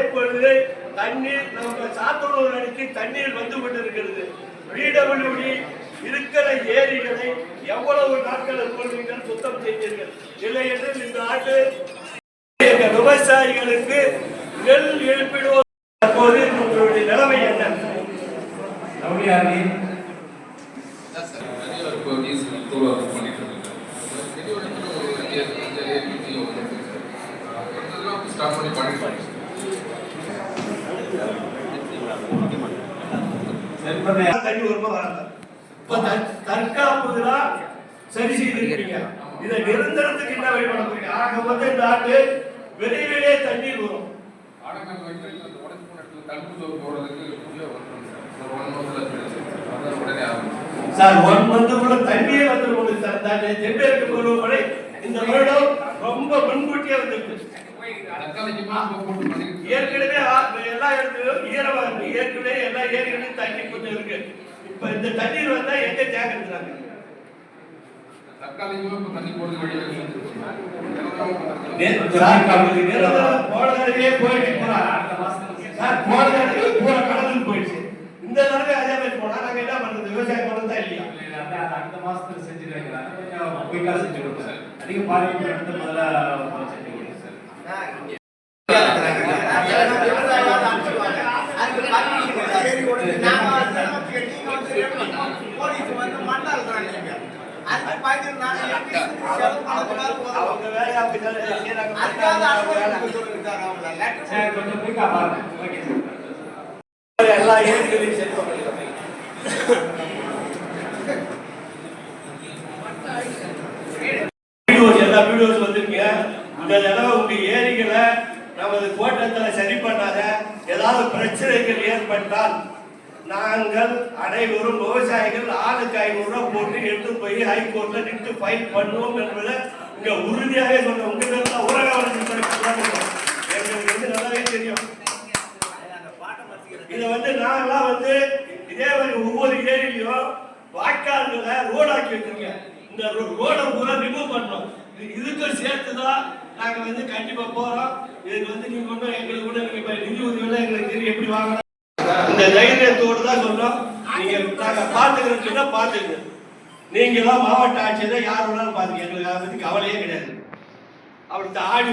இப்பொழுது தண்ணீர் நம்ம சாத்தனூர் அணைக்கு தண்ணீர் வந்து கொண்டிருக்கிறது. பிடபிள்யூடி இருக்கிற ஏரிகளை எவ்வளவு நாட்களுக்குள் நீங்கள் சுத்தம் செய்தீர்கள்? இல்லை என்று இந்த ஆண்டு விவசாயிகளுக்கு நெல் இழப்பீடு தற்போது உங்களுடைய நிலைமை என்ன? தண்ணி வருமா வராது. தற்காப்புதான் சரி செய்திருக்கீங்க. இதை நிரந்தரத்துக்கு என்ன வழி பண்ண போறீங்க? ஆக மொத்தம் இந்த ஆண்டு விரைவிலே தண்ணீர் வரும். சார் 1 மந்த்துக்குள்ள தண்ணியே வந்துடும் சார். தென்மேற்கு பருவமழை இந்த வருடம் ரொம்ப முன்கூட்டியே வந்துருக்கு. ஏற்கனவே எல்லா இடத்துலயும் ஈரமா இருக்கு. ஏற்கனவே எல்லா ஏரிகளிலும் தண்ணி கொஞ்சம் இருக்கு. இப்ப இந்த தண்ணீர் வந்தா எங்க ஜாக்கிரதாங்க? போயிடுச்சு. இந்த தடவை அதே மாதிரி போனா நாங்க என்ன பண்றது? விவசாயம் பண்றதா இல்லையா? அடுத்த மாசத்துல செஞ்சிருக்காங்க. செஞ்சு கொடுத்தேன். அதிக பாதிப்பு எடுத்து முதல்ல எல்லா ஏரிகளையும் சரி பண்ணிருக்காங்க. எல்லா வீடியோஸ் வந்திருக்கீங்க. இந்த தடவை உங்க ஏரிகளை நமது கோட்டத்தில் சரி பண்ணாத ஏதாவது பிரச்சனைகள் ஏற்பட்டால் நாங்கள் அனைவரும் விவசாயிகள் ஆளுக்கு 500 ரூபாய் போட்டு எடுத்து போய் ஹைகோர்ட்ல நின்று ஃபைல் பண்ணுவோம் என்பதை இங்க உறுதியாக சொன்ன உங்க ஊரக எங்களுக்கு நல்லாவே தெரியும். இதை நாங்கெல்லாம் இதே மாதிரி ஒவ்வொரு ஏரியிலையும் வாய்க்கால்களை ரோடாக்கி வச்சிருக்கோம். இந்த ரோடை பூரா ரிமூவ் பண்ணோம். இதுக்கு சேர்த்துதான் நாங்க கண்டிப்பா போறோம். இதுக்கு நீங்க ஒன்றும் எங்களுக்கு கூட நீங்க நிதி உதவியெல்லாம் எங்களுக்கு தெரியும் எப்படி வாங்கலாம். இந்த தைரியத்தோடு தான் சொல்றோம். நீங்க நாங்க பாத்துக்கிறோம்னா பாத்துங்க. நீங்க தான் மாவட்ட ஆட்சியரை யார் வேணாலும் பாத்துக்க. எங்களுக்கு அதை பத்தி கவலையே கிடையாது. அப்படி ஆடி